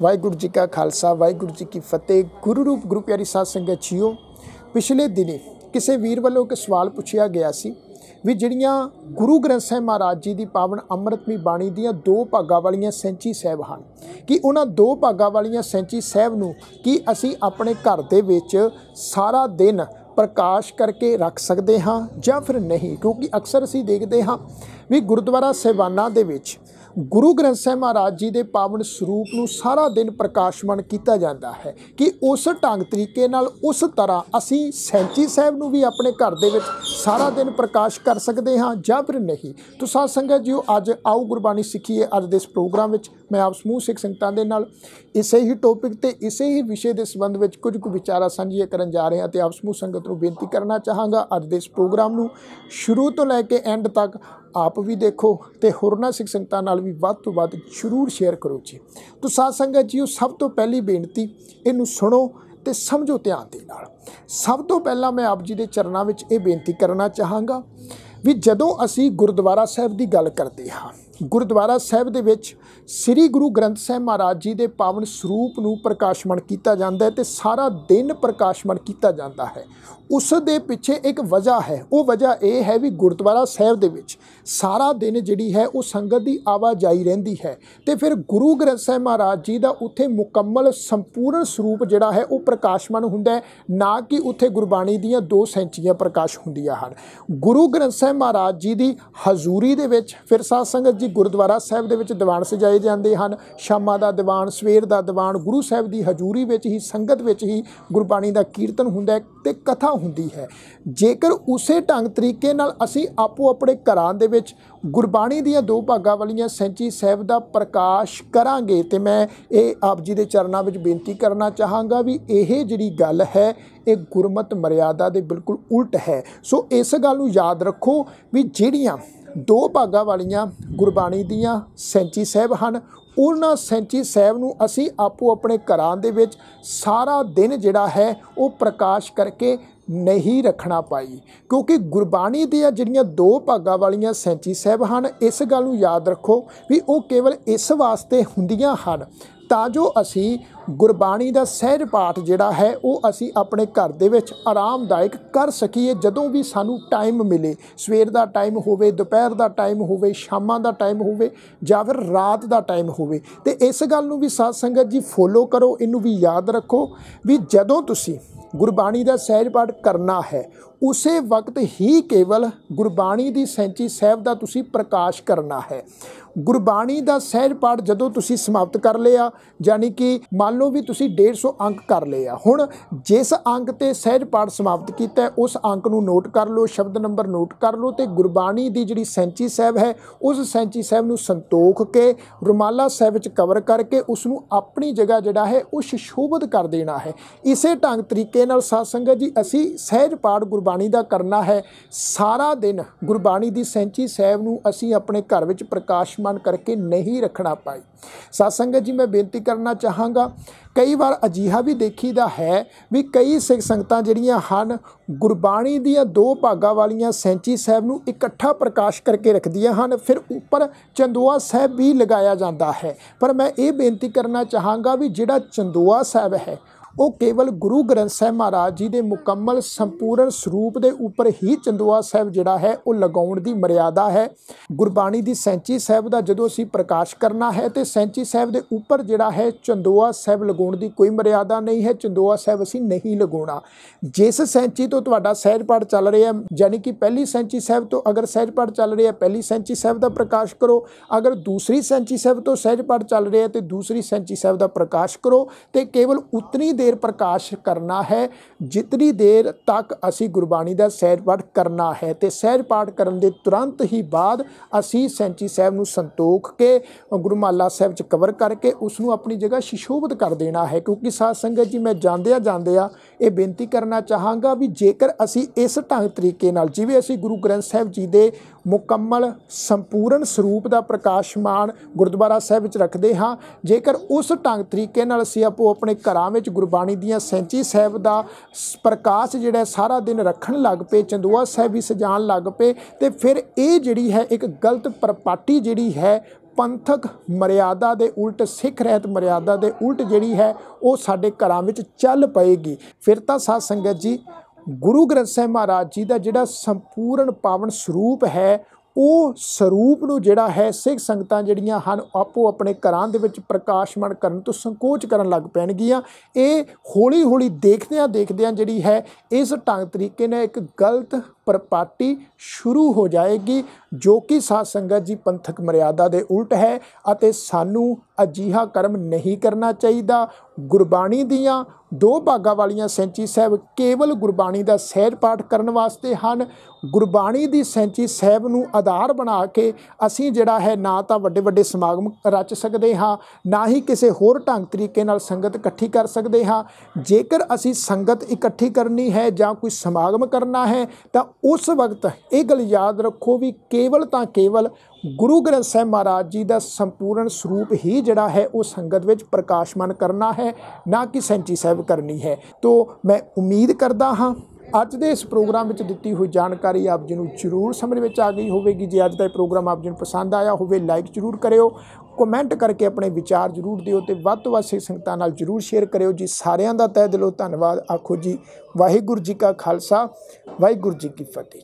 वाहिगुरू जी का खालसा वाहिगुरू जी की फतेह। गुरु रूप गुरु प्यारी साध संगत जीओ, पिछले दिनी किसी वीर वालों एक सवाल पूछा गया सी भी जिहड़ियां गुरु ग्रंथ साहिब महाराज जी की पावन अमृतमई बाणी दीयां दो भागां वालियां सैंची साहिब हन कि उन्हां दो भागां वालियां सैंची साहिब नूं कि असीं अपने घर दे विच सारा दिन प्रकाश करके रख सकते हाँ या फिर नहीं। क्योंकि अक्सर असीं देखते हाँ भी गुरुद्वारा साहिबानां दे विच गुरु ग्रंथ साहिब महाराज जी के पावन स्वरूप नूं सारा दिन प्रकाशमान किया जाता है कि उस ढंग तरीके नाल उस तरह असी सैंची साहिब नूं भी अपने घर दे विच सारा दिन प्रकाश कर सकते हाँ या फिर नहीं। तो साध संगत जीओ, अज आओ गुरबाणी सीखीए। अज दे इस प्रोग्राम विच मैं आप समूह सिख संगतां दे नाल इसे ही टॉपिक ते इसे ही विषय के संबंध में कुछ कुछ विचारा साझीਆਂ करन जा रहे हैं। तो आप समूह संगत नूं बेनती करना चाहांगा अज दे इस प्रोग्राम नूं शुरू तो लैके एंड तक आप भी देखो तो होरना सिख संगतां नाल भी वध तो वध जरूर शेयर करो जी। तो साध संगत जीओ, सब तो पहली बेनती इनू सुनो तो समझो ध्यान दे नाल। सब तो पहला मैं आप जी के चरणों में ये बेनती करना चाहांगा भी जदों असी गुरुद्वारा साहिब की गल करते हाँ, गुरुद्वारा साहिब दे विच श्री गुरु ग्रंथ साहिब महाराज जी के पावन स्वरूप नूं प्रकाशमान किया जाता है तो सारा दिन प्रकाशमान किया जाता है। उस दे पिछे एक वजह है, वो वजह यह है भी गुरुद्वारा साहिब दे विच सारा दिन जिहड़ी है वो संगत की आवाजाई रहिंदी है तो फिर गुरु ग्रंथ साहिब महाराज जी का उत्थे मुकम्मल संपूर्ण स्वरूप जिहड़ा है वो प्रकाशमान हुंदा है, ना कि उत्थे गुरबाणी दीयां दो सैंचियां प्रकाश हुंदियां हन। गुरु ग्रंथ साहिब महाराज जी की हजूरी दे विच फिर साध संगत जी गुरुद्वारा साहिब दे विच दीवान सजाए जाते हैं। शामां दा दीवान, सवेर दा दीवान, गुरु साहिब की हजूरी विच ही संगत विच ही गुरबाणी का कीर्तन हुंदा है ते कथा हुंदी है। जेकर उसे ढंग तरीके नाल असीं आपो अपने घरां दे विच गुरबाणी दीयां दो भागां वालियां सैंची साहिब दा प्रकाश करांगे तो मैं ये आप जी के चरणों में बेनती करना चाहांगा भी यह जिहड़ी गल है ये गुरमत मर्यादा दे बिल्कुल उल्ट है। सो इस गल नूं याद रखो भी जिहड़ियां दो भागां वालियां गुरबाणी दीयां सैंची साहिब हन उन्हां सैंची साहिब नूं असीं आपो अपने घरां दे विच सारा दिन जिहड़ा है वो प्रकाश करके नहीं रखना पाई। क्योंकि गुरबाणी दीयां जिहड़ियां दो भागां वालियां सैंची साहिब हन इस गल नूं याद रखो भी वो केवल इस वास्ते हुंदियां हन तां जो असी गुरबाणी का सहज पाठ जिहड़ा है वो असी अपने घर दे विच आरामदायक कर सकीए। जदों भी सानू टाइम मिले, सवेर का टाइम होवे, दोपहर का टाइम होवे, शामां का टाइम होवे या फिर रात का टाइम होवे। ते इस गल नूं भी साध संगत जी फॉलो करो, इनू भी याद रखो भी जदों तुसी गुरबाणी का सहज पाठ करना है उसे वक्त ही केवल गुरबाणी की सैंची साहिब का तुसी प्रकाश करना है। गुरबाणी का सहज पाठ जदों तुसी समाप्त कर लिया यानी कि मान लो भी तुसी 150 अंक कर लिया, हुण जिस अंक ते सहज पाठ समाप्त किया उस अंक नूं नोट कर लो, शब्द नंबर नोट कर लो तो गुरबाणी की जिहड़ी सैंची साहिब है उस सैंची साहिब नूं संतोख के रुमाला साहिब च कवर करके उसनूं अपनी जगह जिहड़ा है वो सुशोभित कर देना है। इसे ढंग तरीके नाल साध संगत जी असी सहज पाठ गुरबाणी का करना है। सारा दिन गुरबाणी की सैंची साहिब नूं असी अपने घर विच प्रकाश करके नहीं रखना पाई। साध संगत जी मैं बेनती करना चाहांगा, कई बार अजिहा भी देखीदा है भी कई सिख संगतां जिहड़ियां हन गुरबाणी दीयां दो भागां वालियां सैंची साहिब नूं इकट्ठा प्रकाश करके रखदियां हन, फिर उपर चंदोआ साहिब भी लगाया जाता है। पर मैं ये बेनती करना चाहांगा भी जिहड़ा चंदोआ साहिब है वो केवल गुरु ग्रंथ साहिब महाराज जी के मुकम्मल संपूर्ण स्वरूप के उपर ही चंदोआ साहिब जिहड़ा है वो लगाउण दी मर्यादा है। गुरबाणी की सैंची साहिब का जदों असीं प्रकाश करना है तो सैंची साहिब के उपर जिहड़ा है चंदोआ साहिब लगाउण दी कोई मर्यादा नहीं है। चंदोआ साहिब असीं नहीं लगाउणा। जिस सैंची तो तुहाडा सहज पाठ चल रहा है यानी कि पहली सैंची साहिब तो अगर सहज पाठ चल रहा है पहली सैंची साहिब का प्रकाश करो, अगर दूसरी सैंची साहिब तो सहज पाठ चल रहा है तो दूसरी सैंची साहिब का प्रकाश करो। तो केवल उतनी देर प्रकाश करना है जितनी देर तक असी गुरबाणी का सहज पाठ करना है। तो सहज पाठ करने के तुरंत ही बाद असी सैंची साहिब नूं संतोख के गुरुमाला साहिब च कवर करके उसनूं अपनी जगह सुशोभित कर देना है। क्योंकि साध संगत जी मैं जांदिया ये बेनती करना चाहांगा भी जेकर असी इस ढंग तरीके नाल जिवें असी गुरु ग्रंथ साहिब जी के मुकम्मल संपूर्ण स्वरूप का प्रकाशमान गुरुद्वारा साहिब च रखते हाँ, जेकर उस ढंग तरीके नाल असी आपो अपने घरां विच गुरबाणी दीयां सैंची साहिब का प्रकाश जिहड़ा सारा दिन रखन लग पे, चंदोआ साहिब भी सजाण लग पे, तो फिर ये जिहड़ी है एक गलत प्रपाटी जिहड़ी है ਪੰਥਕ ਮਰਿਆਦਾ ਦੇ ਉਲਟ, ਸਿੱਖ ਰਹਿਤ ਮਰਿਆਦਾ ਦੇ ਉਲਟ ਜਿਹੜੀ ਹੈ ਉਹ ਸਾਡੇ ਘਰਾਂ ਵਿੱਚ ਚੱਲ ਪਏਗੀ। ਫਿਰ ਤਾਂ ਸਾਧ ਸੰਗਤ ਜੀ ਗੁਰੂ ਗ੍ਰੰਥ ਸਾਹਿਬ ਮਹਾਰਾਜ ਜੀ ਦਾ ਜਿਹੜਾ ਸੰਪੂਰਨ ਪਾਵਨ ਸਰੂਪ ਹੈ, ਉਹ ਸਰੂਪ ਨੂੰ ਜਿਹੜਾ ਹੈ ਸਿੱਖ ਸੰਗਤਾਂ ਜਿਹੜੀਆਂ ਹਨ ਆਪੋ ਆਪਣੇ ਘਰਾਂ ਦੇ ਵਿੱਚ ਪ੍ਰਕਾਸ਼ਮਾਨ ਕਰਨ ਤੋਂ ਸੰਕੋਚ ਕਰਨ ਲੱਗ ਪੈਣਗੀਆਂ। ਇਹ ਹੌਲੀ ਹੌਲੀ ਦੇਖਦਿਆਂ ਜਿਹੜੀ ਹੈ ਇਸ ਢੰਗ ਤਰੀਕੇ ਨਾਲ ਇੱਕ ਗਲਤ ਪ੍ਰਪਾਟੀ ਸ਼ੁਰੂ ਹੋ ਜਾਏਗੀ, ਜੋ ਕਿ ਸਾਧ ਸੰਗਤ ਜੀ ਪੰਥਕ ਮਰਿਆਦਾ ਦੇ ਉਲਟ ਹੈ ਅਤੇ ਸਾਨੂੰ ਅਜਿਹਾ ਕਰਮ ਨਹੀਂ ਕਰਨਾ ਚਾਹੀਦਾ। ਗੁਰਬਾਣੀ ਦੀਆਂ 2 ਭਾਗਾਂ ਵਾਲੀਆਂ ਸੈਂਚੀ ਸਾਹਿਬ ਕੇਵਲ ਗੁਰਬਾਣੀ ਦਾ ਸਹਿਜ ਪਾਠ ਕਰਨ ਵਾਸਤੇ ਹਨ। ਗੁਰਬਾਣੀ ਦੀ ਸੈਂਚੀ ਸਾਹਿਬ ਨੂੰ ਆਧਾਰ ਬਣਾ ਕੇ ਅਸੀਂ ਜਿਹੜਾ ਹੈ ਨਾ ਤਾਂ ਵੱਡੇ ਵੱਡੇ ਸਮਾਗਮ ਰਚ ਸਕਦੇ ਹਾਂ, ਨਾ ਹੀ ਕਿਸੇ ਹੋਰ ਢੰਗ ਤਰੀਕੇ ਨਾਲ ਸੰਗਤ ਇਕੱਠੀ ਕਰ ਸਕਦੇ ਹਾਂ। ਜੇਕਰ ਅਸੀਂ ਸੰਗਤ ਇਕੱਠੀ ਕਰਨੀ ਹੈ ਜਾਂ ਕੋਈ ਸਮਾਗਮ ਕਰਨਾ ਹੈ ਤਾਂ ਉਸ ਵਕਤ ਇਹ ਗੱਲ ਯਾਦ ਰੱਖੋ ਵੀ ਕੇਵਲ ਤਾਂ ਕੇਵਲ ਗੁਰੂ ਗ੍ਰੰਥ ਸਾਹਿਬ ਮਹਾਰਾਜ ਜੀ ਦਾ ਸੰਪੂਰਨ ਸਰੂਪ ਹੀ ਜਿਹੜਾ ਹੈ ਉਹ ਸੰਗਤ ਵਿੱਚ ਪ੍ਰਕਾਸ਼ਮਾਨ ਕਰਨਾ ਹੈ, ਨਾ ਕਿ ਸੈਂਚੀ ਸਾਹਿਬ ਕਰਨੀ ਹੈ। ਤੋ ਮੈਂ ਉਮੀਦ ਕਰਦਾ ਹਾਂ ਅੱਜ ਦੇ ਇਸ ਪ੍ਰੋਗਰਾਮ ਵਿੱਚ ਦਿੱਤੀ ਹੋਈ ਜਾਣਕਾਰੀ ਆਪ ਜੀ ਨੂੰ ਜ਼ਰੂਰ ਸਮਝ ਵਿੱਚ ਆ ਗਈ ਹੋਵੇਗੀ। ਜੇ ਅੱਜ ਦਾ ਇਹ ਪ੍ਰੋਗਰਾਮ ਆਪ ਜੀ ਨੂੰ ਪਸੰਦ ਆਇਆ ਹੋਵੇ, ਲਾਈਕ ਜ਼ਰੂਰ ਕਰਿਓ, ਕਮੈਂਟ ਕਰਕੇ ਆਪਣੇ ਵਿਚਾਰ ਜ਼ਰੂਰ ਦਿਓ ਤੇ ਵੱਧ ਤੋਂ ਵੱਧ ਸਿੱਖ ਸੰਗਤਾਂ ਨਾਲ ਜ਼ਰੂਰ ਸ਼ੇਅਰ ਕਰਿਓ ਜੀ। ਸਾਰਿਆਂ ਦਾ ਤਹਿ ਦਿਲੋਂ ਧੰਨਵਾਦ। ਆਖੋ ਜੀ ਵਾਹਿਗੁਰੂ ਜੀ ਕਾ ਖਾਲਸਾ, ਵਾਹਿਗੁਰੂ ਜੀ ਕੀ ਫਤਿਹ।